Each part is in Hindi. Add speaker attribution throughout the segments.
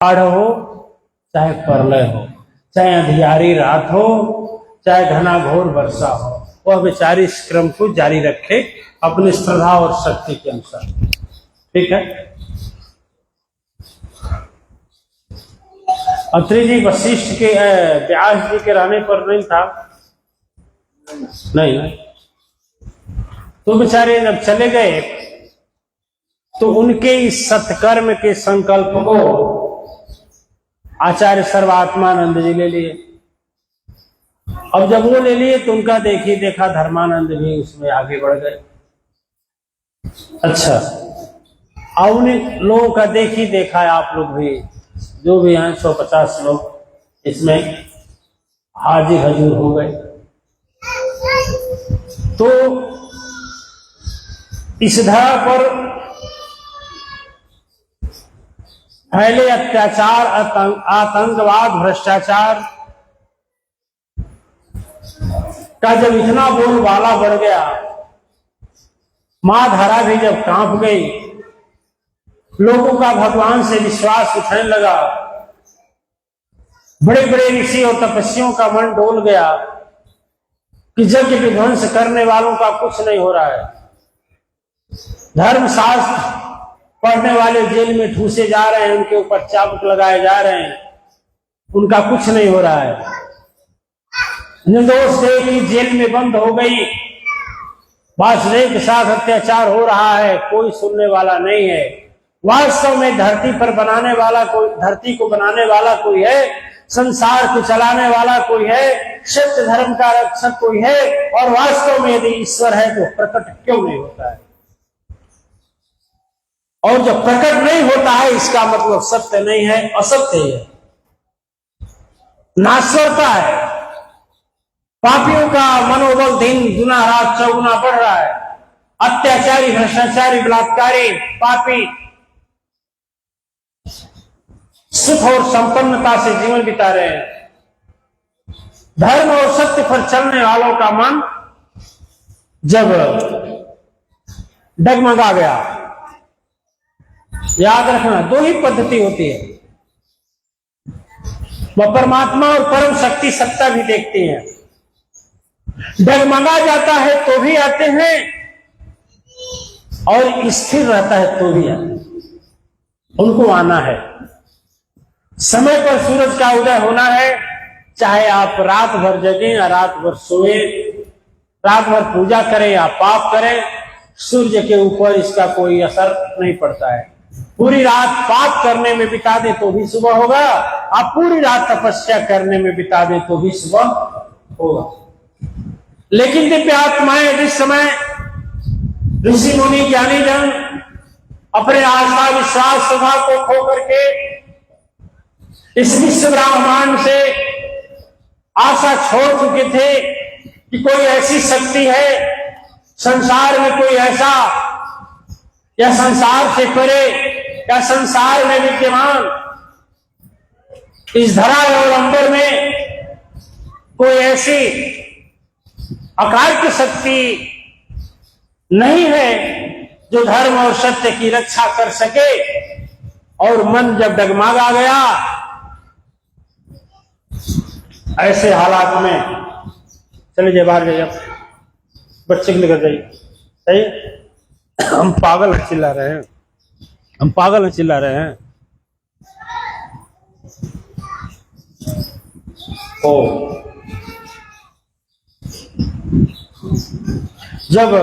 Speaker 1: बाढ़ हो चाहे प्रलय हो, चाहे अंधियारी रात हो, चाहे घना घोर वर्षा हो, वह बेचारी इस क्रम को जारी रखे अपनी श्रद्धा और शक्ति के अनुसार। ठीक है। अत्रि जी वशिष्ठ के व्यास जी के रहने पर नहीं था, नहीं, तो बेचारे जब चले गए तो उनके इस सत्कर्म के संकल्प को आचार्य सर्वात्मानंद जी ले लिए। अब जब वो ले लिए तो उनका देखी देखा धर्मानंद भी उसमें आगे बढ़ गए। अच्छा, अब उन लोगों का देखी देखा आप लोग भी जो भी हैं 150 लोग इसमें हाजिर हजूर हो गए। तो इस धरा पर फैले अत्याचार, आतंकवाद, भ्रष्टाचार का जब इतना बोलबाला बढ़ गया, मां धरा भी जब कांप गई, लोगों का भगवान से विश्वास उठने लगा, बड़े बड़े ऋषि और तपस्वियों का मन डोल गया कि यज्ञ विध्वंस करने वालों का कुछ नहीं हो रहा है, धर्मशास्त्र पढ़ने वाले जेल में ठूसे जा रहे हैं, उनके ऊपर चाबुक लगाए जा रहे हैं, उनका कुछ नहीं हो रहा है। निर्दोष देवी जेल में बंद हो गई, वासुदेव के साथ अत्याचार हो रहा है, कोई सुनने वाला नहीं है। वास्तव में धरती पर बनाने वाला कोई, धरती को बनाने वाला कोई है, संसार को चलाने वाला कोई है, सत्य धर्म का रक्षक कोई है, और वास्तव में यदि ईश्वर है तो प्रकट क्यों नहीं होता है? और जब प्रकट नहीं होता है इसका मतलब सत्य नहीं है, असत्य है, नाश्वरता है। पापियों का मनोबल दिन गुना रात चौगुना बढ़ रहा है। अत्याचारी, भ्रष्टाचारी, बलात्कारी, पापी सुख और संपन्नता से जीवन बिता रहे हैं। धर्म और सत्य पर चलने वालों का मन जब डगमगा गया, याद रखना दो ही पद्धति होती है, वह परमात्मा और परम शक्ति सत्ता भी देखती है। डगमगा जाता है तो भी आते हैं और स्थिर रहता है तो भी आते हैं। उनको आना है, समय पर सूरज का उदय होना है, चाहे आप रात भर जगें या रात भर सोए, रात भर पूजा करें या पाप करें, सूर्य के ऊपर इसका कोई असर नहीं पड़ता है। पूरी रात पाप करने में बिता दे तो भी सुबह होगा, आप पूरी रात तपस्या करने में बिता दे तो भी सुबह होगा। लेकिन दिव्य आत्माएं जिस समय ऋषि मुनि ज्ञानी जन अपने आस्था विश्वास सभा को खो करके इस विश्व ब्रह्मांड से आशा छोड़ चुके थे कि कोई ऐसी शक्ति है संसार में, कोई ऐसा या संसार से परे या संसार में विद्यमान इस धरा और अंबर में कोई ऐसी अकार्य शक्ति नहीं है जो धर्म और सत्य की रक्षा कर सके। और मन जब डगमगा गया, ऐसे हालात में चले जाइए, बाहर जाइए, बच्चे को लेकर जाइए। सही, हम पागल हैं चिल्ला रहे हैं, हम पागल हैं चिल्ला रहे हैं। ओ जब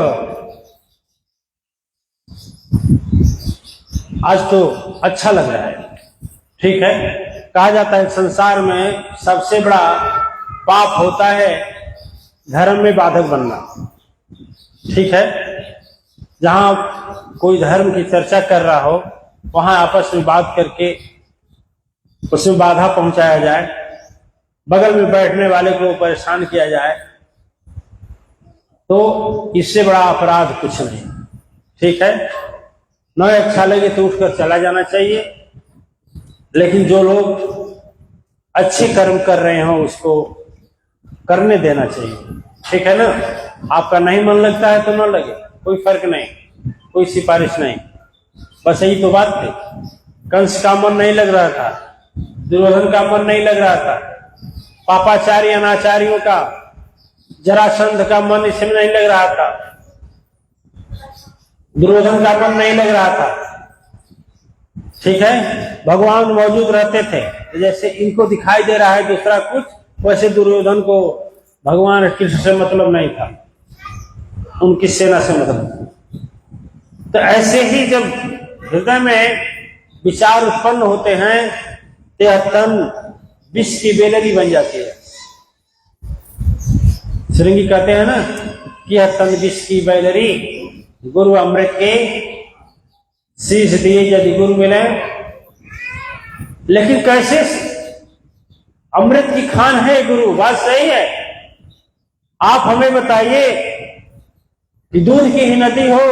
Speaker 1: आज तो अच्छा लग रहा है, ठीक है, कहा जाता है संसार में सबसे बड़ा पाप होता है धर्म में बाधक बनना। ठीक है, जहां कोई धर्म की चर्चा कर रहा हो वहां आपस में बात करके उसमें बाधा पहुंचाया जाए, बगल में बैठने वाले को परेशान किया जाए, तो इससे बड़ा अपराध कुछ नहीं। ठीक है, न अच्छा लगे तो उठकर चला जाना चाहिए, लेकिन जो लोग अच्छे कर्म कर रहे हो उसको करने देना चाहिए। ठीक है ना, आपका नहीं मन लगता है तो न लगे, कोई फर्क नहीं, कोई सिफारिश नहीं, बस यही तो बात थी। कंस का मन नहीं लग रहा था, दुर्योधन का मन नहीं लग रहा था, पापाचारी अनाचारियों का, जरासंध का मन इसमें नहीं लग रहा था, दुर्योधन का मन नहीं लग रहा था। ठीक है, भगवान मौजूद रहते थे। जैसे इनको दिखाई दे रहा है दूसरा कुछ, वैसे दुर्योधन को भगवान कृष्ण से मतलब नहीं था, उनकी सेना से मतलब। तो ऐसे ही जब हृदय में विचार उत्पन्न होते हैं तो यह तन विष की बेलरी बन जाती है। श्रृंगी कहते हैं ना कि यह तन विष की बेलरी, गुरु अमृत के शीश दिए यदि गुरु मिले। लेकिन कैसे अमृत की खान है गुरु, बात सही है। आप हमें बताइए कि दूध की ही नदी हो,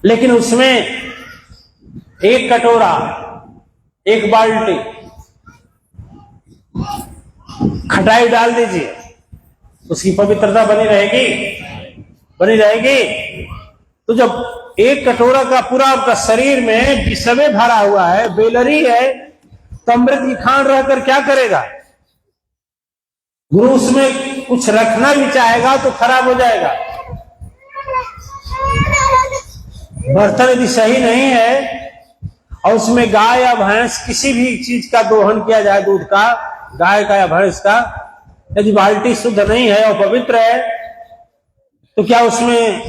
Speaker 1: लेकिन उसमें एक कटोरा, एक बाल्टी खटाई डाल दीजिए, उसकी पवित्रता बनी रहेगी? बनी रहेगी। तो जब एक कटोरा का पूरा आपका शरीर में विषमे भरा हुआ है, बेलरी है, तो अमृत की खान रहकर क्या करेगा? गुरु उसमें कुछ रखना भी चाहेगा तो खराब हो जाएगा। बर्तन यदि सही नहीं है और उसमें गाय या भैंस किसी भी चीज का दोहन किया जाए, दूध का, गाय का या भैंस का, यदि बाल्टी शुद्ध नहीं है और पवित्र है, तो क्या उसमें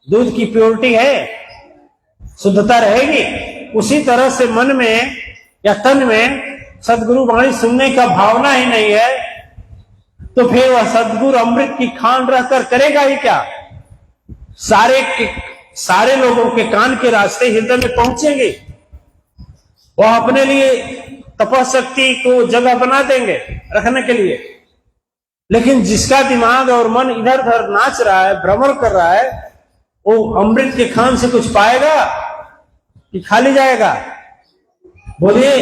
Speaker 1: दूध की प्योरिटी है? शुद्धता रहेगी? उसी तरह से मन में या तन में सदगुरु वाणी सुनने का भावना ही नहीं है, तो फिर वह सदगुरु अमृत की खान रहकर करेगा ही क्या? सारे लोगों के कान के रास्ते हृदय में पहुंचेंगे, वह अपने लिए तपशक्ति को जगह बना देंगे रखने के लिए। लेकिन जिसका दिमाग और मन इधर उधर नाच रहा है, भ्रमण कर रहा है, वो अमृत के खान से कुछ पाएगा कि खाली जाएगा? बोलिए।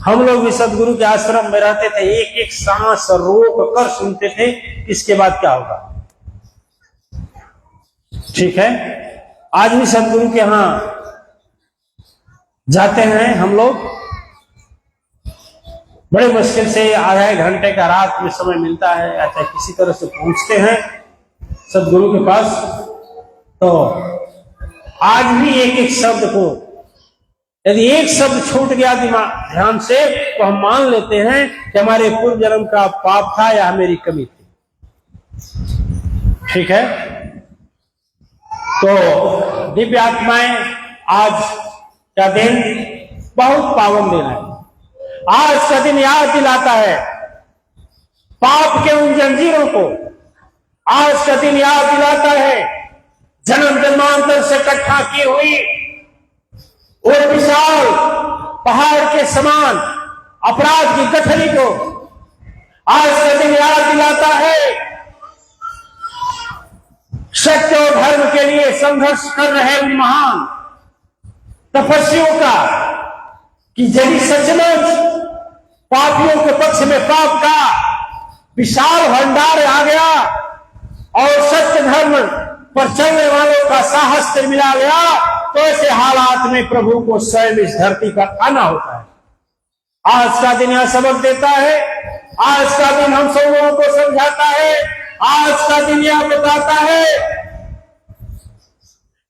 Speaker 1: हम लोग भी सदगुरु के आश्रम में रहते थे, एक एक सांस रोक कर सुनते थे इसके बाद क्या होगा। ठीक है, आज भी सदगुरु के यहां जाते हैं हम लोग, बड़े मुश्किल से आधे घंटे का रात में समय मिलता है, ऐसा किसी तरह से पहुंचते हैं सदगुरु के पास। तो आज भी एक एक शब्द को, यदि एक शब्द छूट गया दिमाग ध्यान से, तो हम मान लेते हैं कि हमारे पूर्व जन्म का पाप था या मेरी कमी थी। ठीक है, तो दिव्य आत्माएं, आज का दिन बहुत पावन दिन है। आज का दिन याद दिलाता है पाप के उन जंजीरों को। आज का दिन याद दिलाता है जन्म जन्मांतर से इकट्ठा की हुई और विशाल पहाड़ के समान अपराध की गठरी को। आज का दिन याद दिलाता है सत्य और धर्म के लिए संघर्ष कर रहे उन महान तपस्वियों का, कि यदि सचमुच पापियों के पक्ष में पाप का विशाल भंडार आ गया और सत्य धर्म पर चलने वालों का साहस से मिला गया, तो ऐसे हालात में प्रभु को स्वयं इस धरती पर आना होता है। आज का दिन यह सबक देता है, आज का दिन हम सब लोगों को समझाता है, आज का दिन यह बताता है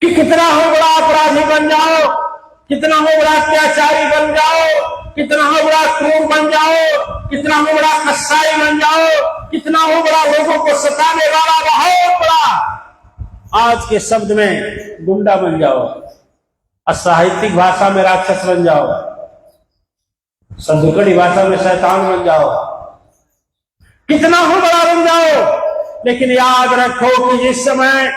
Speaker 1: कि कितना हो बड़ा अपराधी बन जाओ, कितना हो बड़ा अत्याचारी बन जाओ, कितना हो बड़ा क्रूर बन जाओ, कितना हो बड़ा कसाई बन जाओ, कितना हो बड़ा लोगों को सताने वाला बहुत बड़ा, आज के शब्द में गुंडा बन जाओ, असाहित्यिक भाषा में राक्षस बन जाओ, संदुकड़ी भाषा में शैतान बन जाओ, कितना हो बड़ा बन जाओ, लेकिन याद रखो कि जिस समय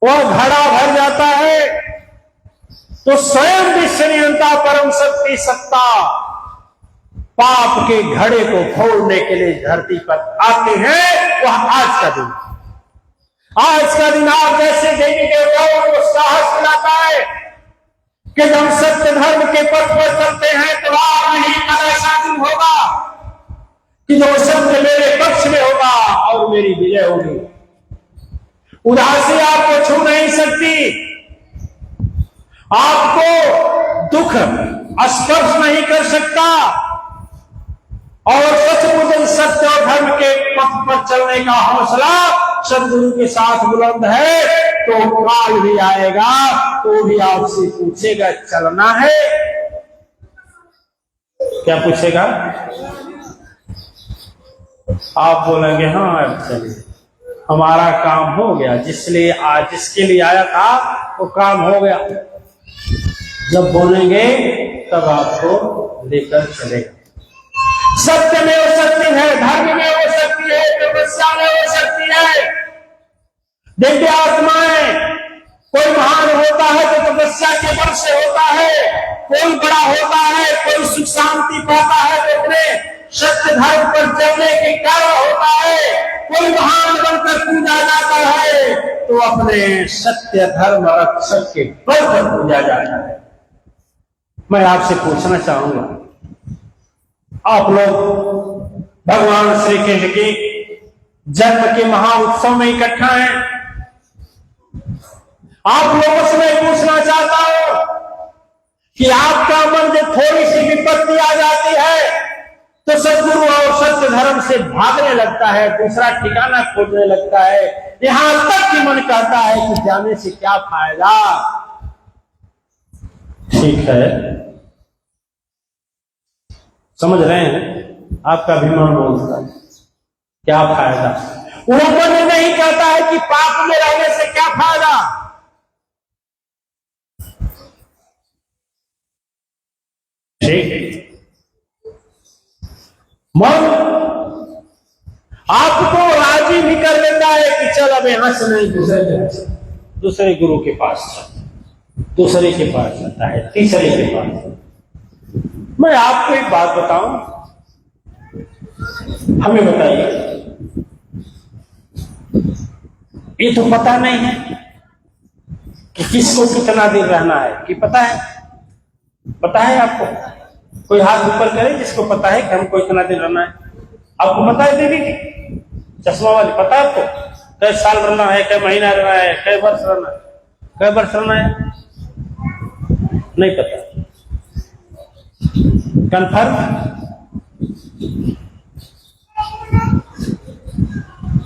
Speaker 1: वह घड़ा भर जाता है तो स्वयं विश्वनियंता परम शक्ति सत्ता पाप के घड़े को फोड़ने के लिए धरती पर आते हैं। वह आज का दिन, आज का दिन आप जैसे देवी देवताओं को साहस मिलाता है कि जब सत्य धर्म के पथ पर चलते हैं तो आप नहीं कल ऐसा दिन होगा कि जो सत्य मेरे पक्ष में होगा और मेरी विजय होगी। उदासी आपको छू नहीं सकती, आपको दुख स्पर्श नहीं कर सकता और सचमुच सत्य और धर्म के पथ पर चलने का हौसला सदगुरु के साथ बुलंद है, तो काल भी आएगा तो भी आपसे पूछेगा चलना है। क्या पूछेगा? आप बोलेंगे हाँ अब चलिए, हमारा काम हो गया, जिसके लिए आया था वो काम हो गया। जब बोलेंगे तब आपको लेकर चलेगा। सत्य में वो शक्ति है, धर्म में वो शक्ति है, तपस्या में वो शक्ति है। दिव्य आत्माएं, कोई महान होता है तो तपस्या के बल से होता है, कोई बड़ा होता है, कोई सुख शांति पाता है तो अपने सत्य धर्म पर चलने के कारण होता है, कोई महान बनकर पूजा जाता है तो अपने सत्य धर्म रक्षक के बल पर पूजा जाता है। मैं आपसे पूछना चाहूंगा, आप लोग भगवान श्री कृष्ण के जन्म के महाउत्सव में इकट्ठा हैं। आप लोगों से मैं पूछना चाहता हूं कि आपका मन जब थोड़ी सी विपत्ति आ जाती है तो सद्गुरु और सत्य धर्म से भागने लगता है, दूसरा ठिकाना खोजने लगता है, यहां तक कि मन कहता है कि जाने से क्या फायदा। ठीक है, समझ रहे हैं? आपका अभिमान बोलता है क्या फायदा। वो मन नहीं कहता है कि पाप में रहने से क्या फायदा। ठीक, मन आपको राजी भी कर लेता है कि चल अब यहां से नहीं, दूसरे गुरु के पास चल, दूसरे के पास जाता है, तीसरे के पास। मैं आपको एक बात बताऊं, हमें बताइए, ये तो पता नहीं है कि किसको कितना दिन रहना है, कि पता है? पता है आपको? कोई हाथ ऊपर करे जिसको पता है कि हमको इतना दिन रहना है। आपको पता है दीदी, चश्मा वाली, पता है आपको कई साल रहना है, कई महीना रहना है, कई वर्ष रहना है, कई वर्ष रहना है? नहीं पता। कन्फर्म?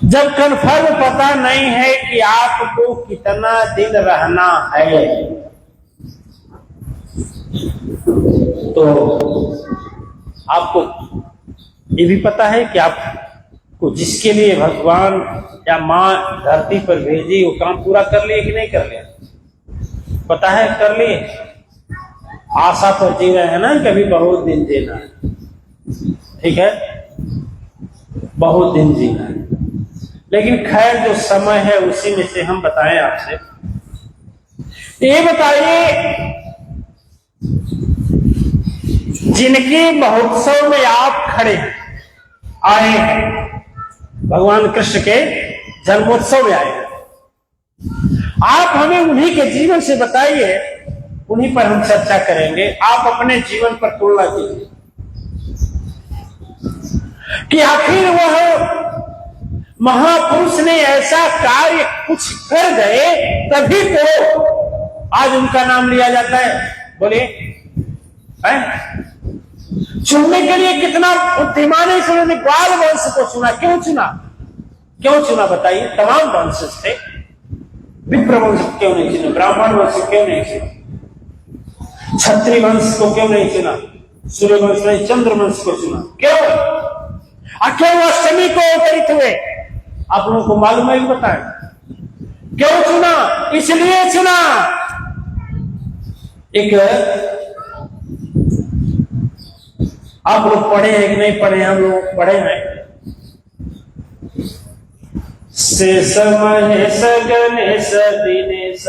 Speaker 1: जब कन्फर्म पता नहीं है कि आपको कितना दिन रहना है तो आपको ये भी पता है कि आपको जिसके लिए भगवान या मां धरती पर भेजी वो काम पूरा कर लिए कि नहीं कर लिया? पता है कर लिए? आशा पर जी रहे हैं ना, कभी बहुत दिन जीना है, ठीक है, बहुत दिन जीना है। लेकिन खैर जो समय है उसी में से हम बताएं आपसे। ये बताइए, जिनके महोत्सव में आप खड़े आए हैं, भगवान कृष्ण के जन्मोत्सव में आए हैं, आप हमें उन्हीं के जीवन से बताइए, उन्हीं पर हम चर्चा करेंगे। आप अपने जीवन पर तुलना कीजिए कि आखिर वह महापुरुष ने ऐसा कार्य कुछ कर गए तभी तो आज उनका नाम लिया जाता है। बोलिए, चुनने के लिए कितना बुद्धिमान है इसने ग्वाल वंश को चुना। क्यों चुना? क्यों चुना बताइए? तमाम वंश थे, विप्र वंश क्यों नहीं चुना? ब्राह्मण वंश क्यों नहीं चुना? क्षत्रिय वंश को क्यों नहीं चुना? सूर्य वंश नहीं, चंद्र वंश को चुना। क्यों? क्यों अष्टमी को अवतरित हुए? आप लोगों को मालूम है? बताएं क्यों चुना? इसलिए चुना, एक आप लोग पढ़े हैं कि नहीं पढ़े? हम लोग पढ़े हैं। शेष महेश गणेश दिनेश,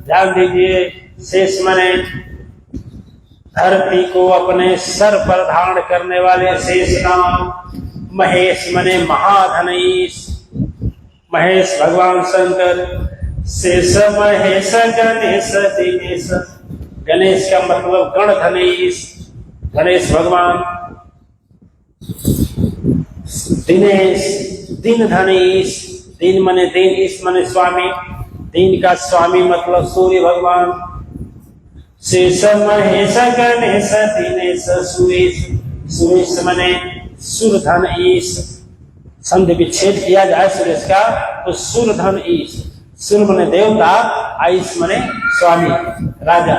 Speaker 1: ध्यान दीजिए, शेष मने धरती को अपने सर पर धारण करने वाले शेष नाम, महेश मने महाधनीश, महेश भगवान शंकर, शेष महेश गणेश दिनेश, गणेश का मतलब गणधनीश, गणेश भगवान, दिनेश दिन धनीश, दिन मने दिन, इस मने स्वामी, दिन का स्वामी मतलब सूर्य भगवान, शेष महेश गणेश दिनेश सुरेश। सुरेश मने सुर धन ईश। संधि विच्छेद किया जाए सुरेश का तो सुर धन ईश। सुर मने देवता, आईश मने स्वामी, राजा,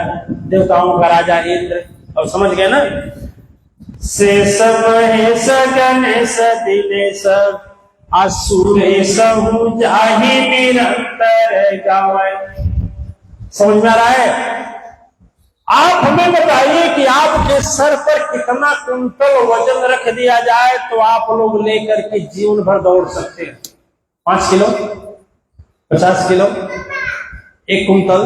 Speaker 1: देवताओं का राजा इंद्र। और समझ गए ना? शेष महेश गणेश दिनेश असुरेश हूँ जाहि निरंतर गावे। समझ में आ रहा है? आप हमें बताइए कि आपके सर पर कितना कुंतल वजन रख दिया जाए तो आप लोग लेकर के जीवन भर दौड़ सकते हैं? 5 किलो, 50 किलो, 1 कुंतल,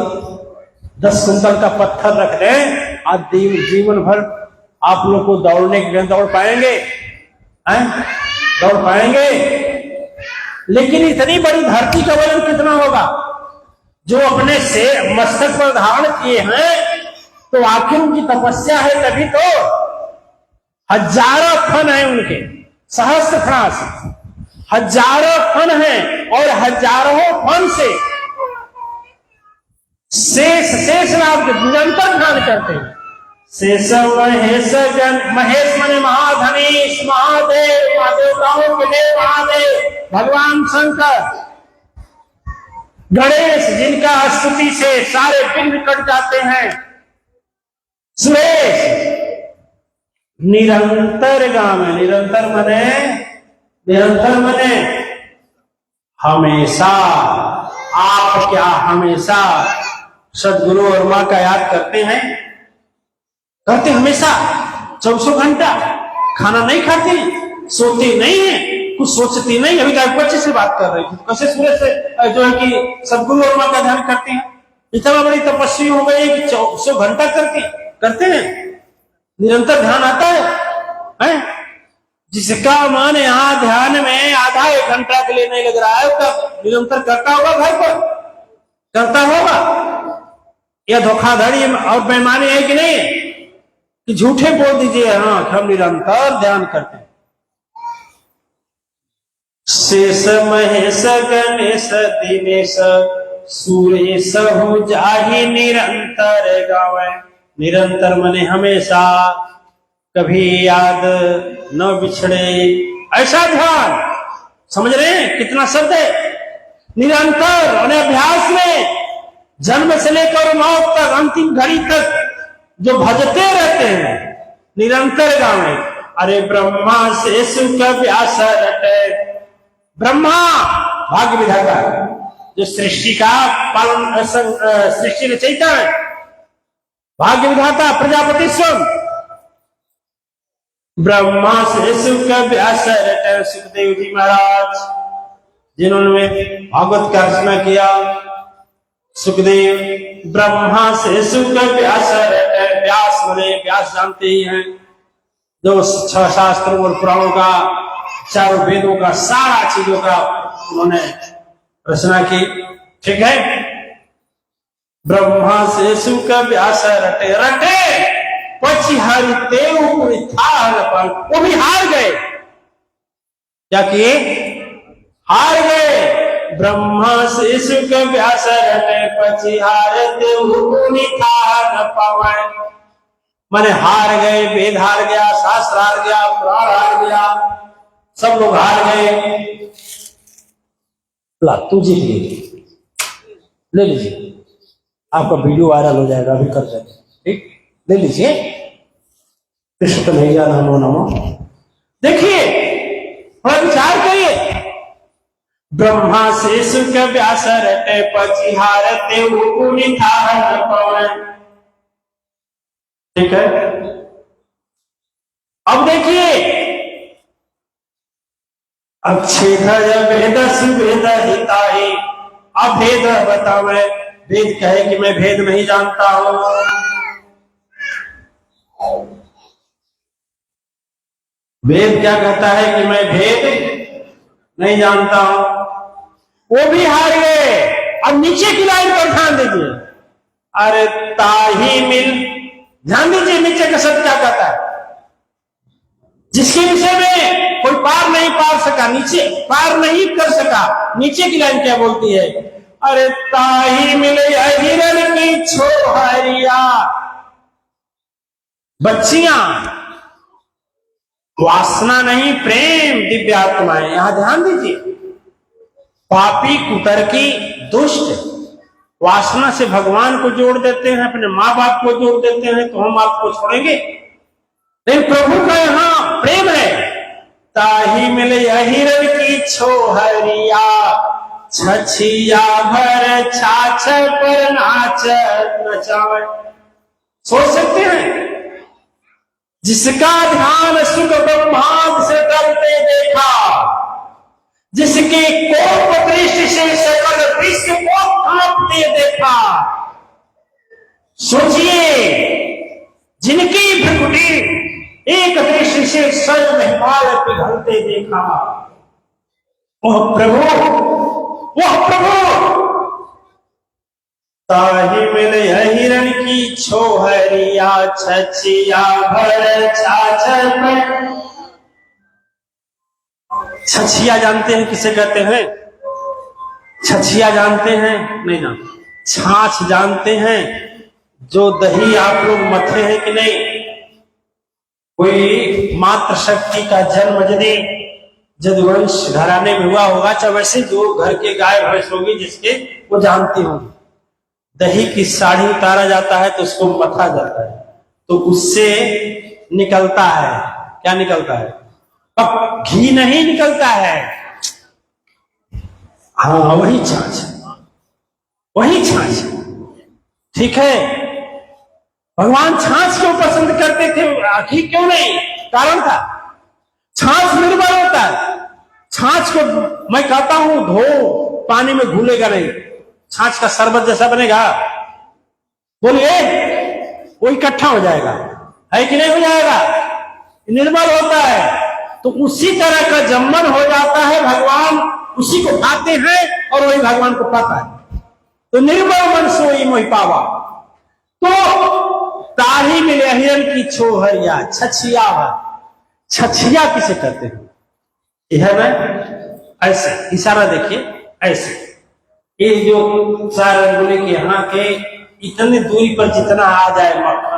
Speaker 1: 10 कुंतल का पत्थर रख दें, आप जीवन भर आप लोग को दौड़ने के लिए दौड़ पाएंगे? दौड़ पाएंगे? लेकिन इतनी बड़ी धरती का वजन कितना होगा जो अपने से मस्तक पर धारण किए हैं? तो आखिर उनकी तपस्या है तभी तो। हजारों फन है उनके, सहस्त्र फ्रास, हजारों फन है और हजारों फन से शेष नाम के निरंतर ध्यान करते हैं। शेष महेश महेश मने महाधनीश, महादेव, महादेवताओं के देव महादेव, भगवान शंकर, गणेश जिनका स्तुति से सारे विघ्न कट जाते हैं। सुरेश निरंतर गाम है। निरंतर मने हमेशा। आप क्या हमेशा सदगुरु और मां का याद करते हैं? करते हमेशा 24 घंटा? खाना नहीं खाते, सोते नहीं है, कुछ सोचती नहीं? अभी तक बच्चे से बात कर रही थी, कैसे सूरज से जो है कि सदगुरु और मां का ध्यान करते हैं। इतना बड़ी तपस्वी हो गई कि 24 घंटा करते हैं, निरंतर ध्यान आता है? जिसका मन यहाँ ध्यान में आधा 1 घंटा के लिए नहीं लग रहा है, उसका निरंतर करता होगा, घर पर करता होगा। यह धोखाधड़ी और बेईमानी है कि नहीं? कि झूठे बोल दीजिए हाँ हम निरंतर ध्यान करते हैं। शेष महेश गणेश दिनेश सुरेश हूँ जाहि निरंतर गावे। निरंतर मने हमेशा, कभी याद न बिछड़े, ऐसा ध्यान। समझ रहे हैं कितना शब्द है? निरंतर और अभ्यास में जन्म से लेकर मौत तक, अंतिम घड़ी तक जो भजते रहते हैं निरंतर गावे। अरे ब्रह्मा से सुख व्यास रटे। ब्रह्मा भाग्य विधाता जो सृष्टि का पालन, सृष्टि रचयिता है, भाग्य विधाता प्रजापति स्वयं। ब्रह्मा से सुख व्यास रटे। सुखदेव जी महाराज जिन्होंने भागवत का रचना किया, सुखदेव ब्रह्मा से सुख व्यास रटे। व्यास बने, व्यास जानते ही हैं, जो 6 शास्त्रों और पुराणों का, 4 वेदों का, सारा चीजों का उन्होंने रचना की। ठीक है? ब्रह्मा से सुख व्यास रटे। पची हरिते वो भी हार गए। क्या किए? हार गए। ब्रह्मा से सुख व्यास रटे पची हारते न पावे। माने हार गए, वेद हार गया, शास्त्र हार गया, पुराण हार गया, सब लोग हार गए। ला तू जीत गई, ले लीजिए, आपका वीडियो वायरल हो जाएगा, अभी कर देंगे। ठीक, ले लीजिए। कृष्ण कन्हैया नमो नमो। देखिए, थोड़ा विचार करिए। ब्रह्मा से सुख व्यास रटे पची हारते न पावे। ठीक है? अब देखिए, अक्षेधय वेद सुवेद हिताहि। अभेद बतावे। वेद कहे कि मैं भेद नहीं जानता हूं। वेद क्या कहता है कि मैं भेद नहीं जानता हूं। वो भी हार गए। अब नीचे की लाइन पर ध्यान दीजिए। अरे ताही मिल, ध्यान दीजिए नीचे का शब्द क्या कहता है। जिसके विषय में कोई पार नहीं पार सका, नीचे पार नहीं कर सका, नीचे की लाइन क्या बोलती है? अरे ताही मिले हिरण की छोहरिया। बच्चियां, वासना नहीं प्रेम, दिव्य आत्माएं। यहां ध्यान दीजिए, पापी, कुतर्की, दुष्ट वासना से भगवान को जोड़ देते हैं, अपने माँ बाप को जोड़ देते हैं, तो हम आपको छोड़ेंगे? लेकिन प्रभु का यहां प्रेम है। ताही मिले हिरण की छोहरिया, छछिया भर छाछ पर नाच नचावे। सोच सकते हैं, जिसका ध्यान सुख ब्रह्मांड से करते देखा, जिसके कोप दृष्टि से सकल विश्व को कांपते देखा। सोचिए, जिनकी भ्रुकुटी एक दृष्टि से स्वयं हिमालय पिघलते देखा, वह प्रभु, वह प्रभु। ताही मिले हिरण की छोहरिया, छछिया भर छाछ पर। छछिया जानते हैं किसे कहते हैं? छछिया जानते हैं? नहीं जानते। छाछ जानते हैं? जो दही आप लोग मथे हैं कि नहीं? कोई मातृ शक्ति का जन्म यदि यदुवंश घराने में हुआ होगा, चाहे वैसे जो घर के गाय भैंस होगी जिसके, वो जानती होंगी। दही की साड़ी उतारा जाता है तो उसको मथा जाता है, तो उससे निकलता है, क्या निकलता है? अब घी नहीं निकलता है। हाँ, वही छाछ, वही छाछ। ठीक है, भगवान छाछ क्यों पसंद करते थे, घी क्यों नहीं? कारण था, छाछ निर्बल होता है। छाछ को मैं कहता हूं धो, पानी में घुलेगा नहीं, छाछ का शरबत जैसा बनेगा। बोलिए, वो इकट्ठा हो जाएगा, है कि नहीं हो जाएगा? निर्बल होता है। तो उसी तरह का जम्मन हो जाता है, भगवान उसी को खाते हैं और वही भगवान को पाता है। तो निर्बल मन सोई मोहि पावा। तो ताही मिले हिरण की छोहरिया, छछिया भर। छछिया किसे कहते हैं? यह है ऐसे, इशारा देखिए ऐसे, ये जो चार अंगुली के यहाँ के इतनी दूरी पर जितना आ जाए मक्खन,